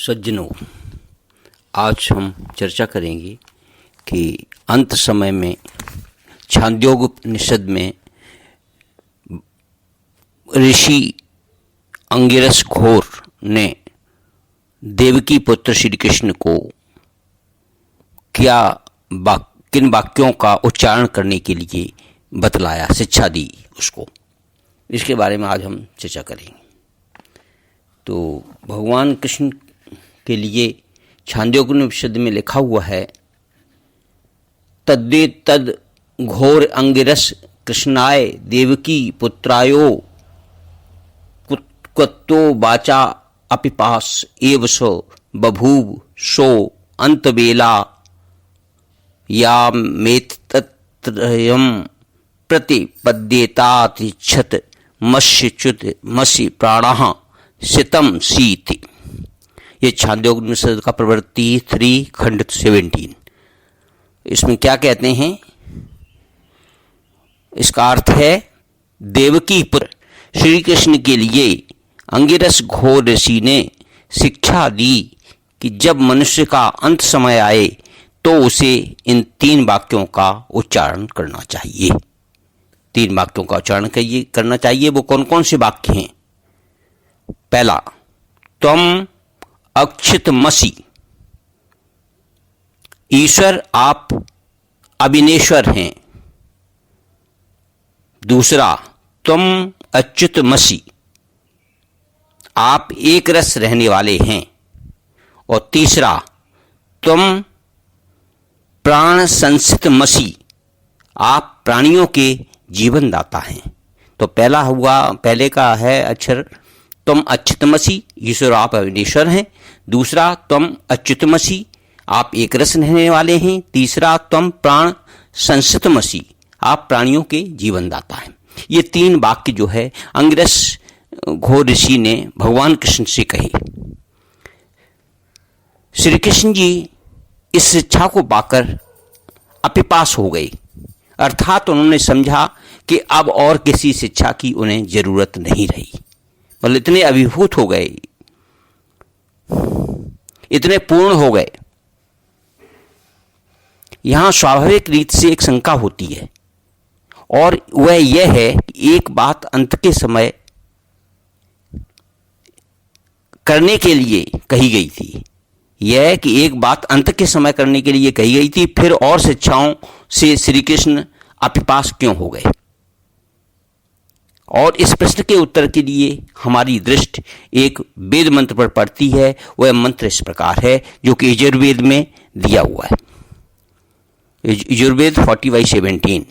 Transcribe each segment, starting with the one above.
सज्जनों, आज हम चर्चा करेंगे कि अंत समय में छांदोग्योपनिषद में ऋषि अंगिरस घोर ने देवकी पुत्र श्री कृष्ण को किन वाक्यों का उच्चारण करने के लिए बतलाया, शिक्षा दी उसको। इसके बारे में आज हम चर्चा करेंगे। तो भगवान कृष्ण के लिए छांदोग्योपनिषद में लिखा हुआ है, तद्दे तद घोर अंगिरस कृष्णाय देवकी पुत्रायो कुत्तो वाचा अपिपास एव सो बभूव सो अंतबेला या मेतत्रयम् प्रतिपद्येतातिच्छत मत्स्यच्युत मत्स्य प्राणः सितम सीति। ये छांदोग्योपनिषद का प्रवृत्ति 3 खंड 17। इसमें क्या कहते हैं? इसका अर्थ है, देवकी पुत्र श्री कृष्ण के लिए अंगिरस घोर ऋषि ने शिक्षा दी कि जब मनुष्य का अंत समय आए तो उसे इन 3 वाक्यों का उच्चारण करना चाहिए। 3 वाक्यों का उच्चारण करना चाहिए। वो कौन कौन से वाक्य हैं? पहला, त्वम अक्षितमसि, ईश्वर आप अविनेश्वर हैं। दूसरा, त्वम अच्युतमसि, आप एक रस रहने वाले हैं। और तीसरा, त्वम प्राण संसितमसि, आप प्राणियों के जीवन दाता हैं। तो पहले का है अक्षर तुम अच्युतमसि, ईश्वर आप अविनेश्वर हैं। दूसरा, तुम अच्युतमसि, आप एक रस रहने वाले हैं। तीसरा, तुम प्राण संसितमसि, आप प्राणियों के जीवन दाता हैं। ये 3 वाक्य जो है अंगिरस घोर ऋषि ने भगवान कृष्ण से कहे। श्री कृष्ण जी इस शिक्षा को पाकर अपिपास हो गए, अर्थात उन्होंने समझा कि अब और किसी शिक्षा की उन्हें जरूरत नहीं रही। मतलब इतने अभिभूत हो गए, इतने पूर्ण हो गए। यहां स्वाभाविक रीत से एक शंका होती है, और वह यह है कि एक बात अंत के समय करने के लिए कही गई थी। यह कि एक बात अंत के समय करने के लिए कही गई थी, फिर और शिक्षाओं से श्री कृष्ण अपिपास क्यों हो गए? और इस प्रश्न के उत्तर के लिए हमारी दृष्टि एक वेद मंत्र पर पड़ती है। वह मंत्र इस प्रकार है, जो कि यजुर्वेद में दिया हुआ है। यजुर्वेद 40/17,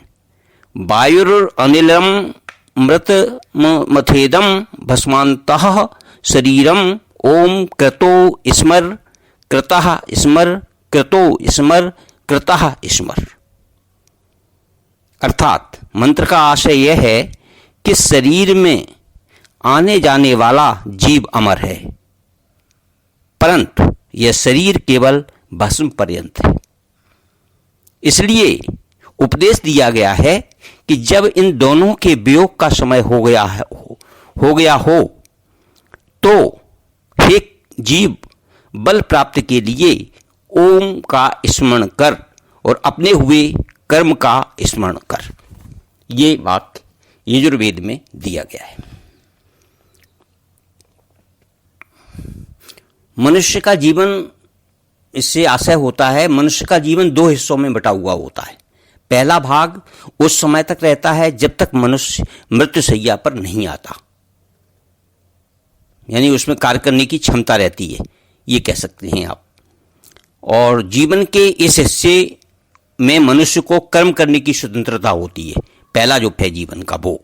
वायुरनिलम मृत मथेदम भस्मान्तः शरीरम ओम क्रतो स्मर कृतः स्मर कृतो स्मर कृतः स्मर। अर्थात मंत्र का आशय यह है कि शरीर में आने जाने वाला जीव अमर है, परंतु यह शरीर केवल भस्म पर्यंत है। इसलिए उपदेश दिया गया है कि जब इन दोनों के वियोग का समय हो गया हो तो हे जीव, बल प्राप्ति के लिए ओम का स्मरण कर और अपने हुए कर्म का स्मरण कर। ये वाक्य यजुर्वेद में दिया गया है। मनुष्य का जीवन, इससे आशय होता है, मनुष्य का जीवन 2 हिस्सों में बटा हुआ होता है। पहला भाग उस समय तक रहता है जब तक मनुष्य मृत्युशैया पर नहीं आता, यानी उसमें कार्य करने की क्षमता रहती है, ये कह सकते हैं आप। और जीवन के इस हिस्से में मनुष्य को कर्म करने की स्वतंत्रता होती है, पहला जो है जीवन का वो।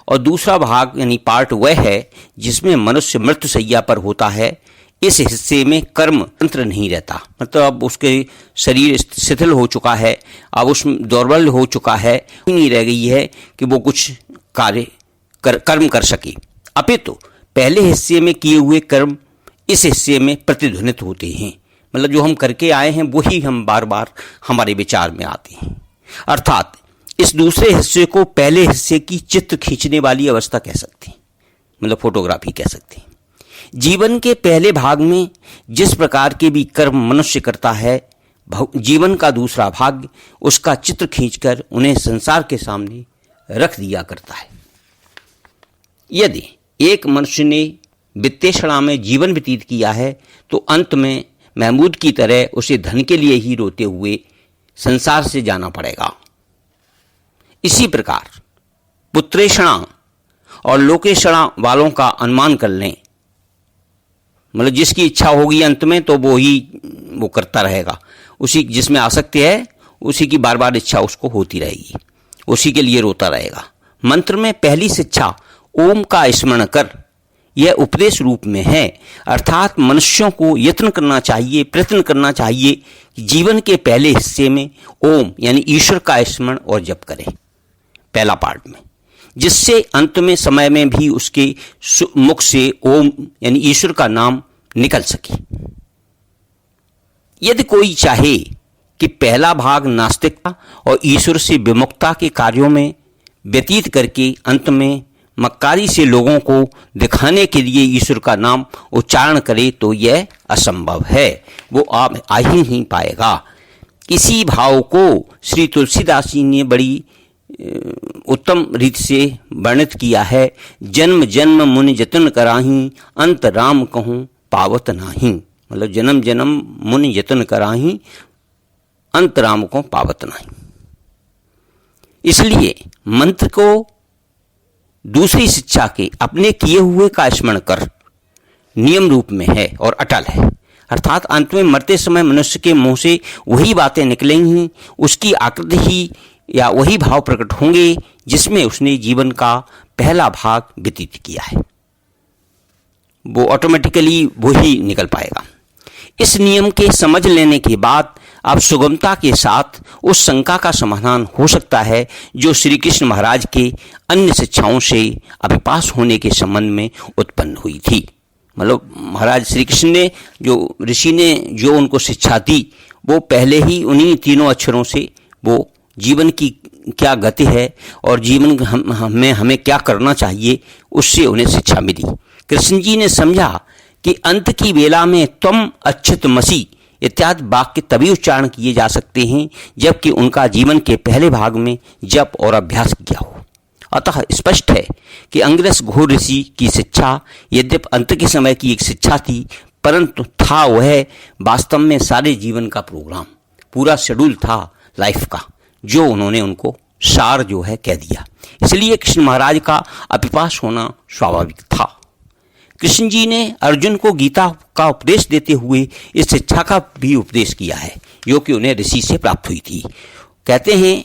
और दूसरा भाग यानी पार्ट वह है जिसमें मनुष्य मृत्युशैया पर होता है। इस हिस्से में कर्म तंत्र नहीं रहता, मतलब अब उसके शरीर शिथिल हो चुका है, अब उसमें दुर्बल हो चुका है, नहीं रह गई है कि वो कुछ कर्म कर सके। अपितु पहले हिस्से में किए हुए कर्म इस हिस्से में प्रतिध्वनित होते हैं, मतलब जो हम करके आए हैं वही हम बार बार हमारे विचार में आते हैं। अर्थात इस दूसरे हिस्से को पहले हिस्से की चित्र खींचने वाली अवस्था कह सकते हैं, मतलब फोटोग्राफी कह सकते हैं। जीवन के पहले भाग में जिस प्रकार के भी कर्म मनुष्य करता है, जीवन का दूसरा भाग उसका चित्र खींचकर उन्हें संसार के सामने रख दिया करता है। यदि एक मनुष्य ने वित्तेषणा में जीवन व्यतीत किया है तो अंत में महमूद की तरह उसे धन के लिए ही रोते हुए संसार से जाना पड़ेगा। इसी प्रकार पुत्रेषणा और लोकेषणा वालों का अनुमान कर लें, मतलब जिसकी इच्छा होगी अंत में तो वो करता रहेगा, उसी जिसमें आसक्ति है उसी की बार बार इच्छा उसको होती रहेगी, उसी के लिए रोता रहेगा। मंत्र में पहली शिक्षा ओम का स्मरण कर यह उपदेश रूप में है, अर्थात मनुष्यों को यत्न करना चाहिए, प्रयत्न करना चाहिए कि जीवन के पहले हिस्से में ओम यानी ईश्वर का स्मरण और जप करें, पहला पार्ट में, जिससे अंत में समय में भी उसके मुख से ओम यानी ईश्वर का नाम निकल सके। यदि कोई चाहे कि पहला भाग नास्तिकता और ईश्वर से विमुखता के कार्यों में व्यतीत करके अंत में मक्कारी से लोगों को दिखाने के लिए ईश्वर का नाम उच्चारण करे तो यह असंभव है, वो आप आ ही नहीं पाएगा। इसी भाव को श्री तुलसीदास जी ने बड़ी उत्तम रीति से वर्णित किया है। जन्म जन्म मुनि जतन कराही, अंत राम कहूँ पावत नाही। मतलब जन्म जन्म मुनि जतन कराही, अंत राम को पावत नाही। इसलिए मंत्र को दूसरी शिक्षा के अपने किए हुए का स्मरण कर नियम रूप में है और अटल है, अर्थात अंत में मरते समय मनुष्य के मुंह से वही बातें निकलेंगी, उसकी आकृति ही या वही भाव प्रकट होंगे जिसमें उसने जीवन का पहला भाग व्यतीत किया है, वो ऑटोमेटिकली वही निकल पाएगा। इस नियम के समझ लेने के बाद अब सुगमता के साथ उस शंका का समाधान हो सकता है जो श्री कृष्ण महाराज के अन्य शिक्षाओं से अभिपास होने के संबंध में उत्पन्न हुई थी। मतलब महाराज श्री कृष्ण ने जो ऋषि ने जो उनको शिक्षा दी वो पहले ही उन्हीं तीनों अक्षरों से वो जीवन की क्या गति है और जीवन हमें क्या करना चाहिए उससे उन्हें शिक्षा मिली। कृष्ण जी ने समझा कि अंत की वेला में त्वम अच्युत मसी इत्यादि वाक्य तभी उच्चारण किए जा सकते हैं जबकि उनका जीवन के पहले भाग में जप और अभ्यास किया हो। अतः स्पष्ट है कि अंगिरस घोर ऋषि की शिक्षा यद्यपि अंत के समय की एक शिक्षा थी, परंतु था वह वास्तव में सारे जीवन का प्रोग्राम, पूरा शेड्यूल था लाइफ का, जो उन्होंने उनको सार जो है कह दिया। इसलिए कृष्ण महाराज का अभिपास होना स्वाभाविक था। कृष्ण जी ने अर्जुन को गीता का उपदेश देते हुए इस शिक्षा का भी उपदेश किया है जो कि उन्हें ऋषि से प्राप्त हुई थी। कहते हैं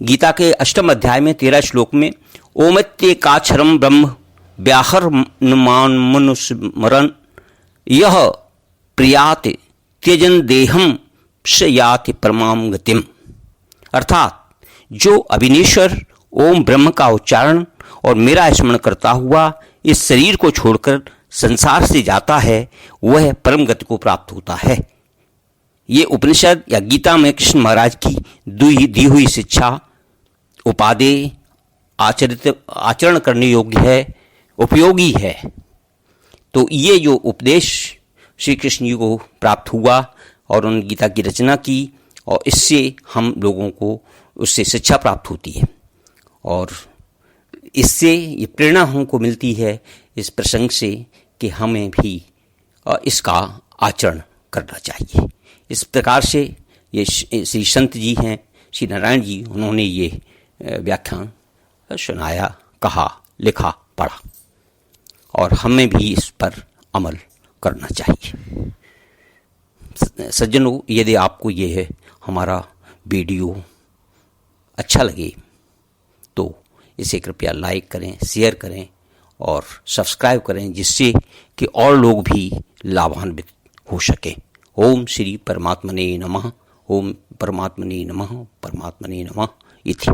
गीता के 8वें अध्याय में 13 श्लोक में, ओमित्येकाक्षरं ब्रह्म व्याहरमान मनुस्मरन् यह प्रियात त्यजन देहम स याति परमां गतिम। अर्थात जो अविनेश्वर ओम ब्रह्म का उच्चारण और मेरा स्मरण करता हुआ इस शरीर को छोड़कर संसार से जाता है वह परम गति को प्राप्त होता है। ये उपनिषद या गीता में कृष्ण महाराज की दी हुई शिक्षा उपादेय, आचरण करने योग्य है, उपयोगी है। तो ये जो उपदेश श्री कृष्ण जी को प्राप्त हुआ और उन गीता की रचना की और इससे हम लोगों को उससे शिक्षा प्राप्त होती है और इससे ये प्रेरणा हमको मिलती है इस प्रसंग से कि हमें भी इसका आचरण करना चाहिए। इस प्रकार से ये श्री संत जी हैं, श्री नारायण जी, उन्होंने ये व्याख्यान सुनाया, कहा, लिखा, पढ़ा और हमें भी इस पर अमल करना चाहिए। सज्जनों, यदि आपको ये है हमारा वीडियो अच्छा लगे तो इसे कृपया लाइक करें, शेयर करें और सब्सक्राइब करें जिससे कि और लोग भी लाभान्वित हो सके। ओम श्री परमात्मने नमः। ओम परमात्मने नमः। परमात्मने नमः इति।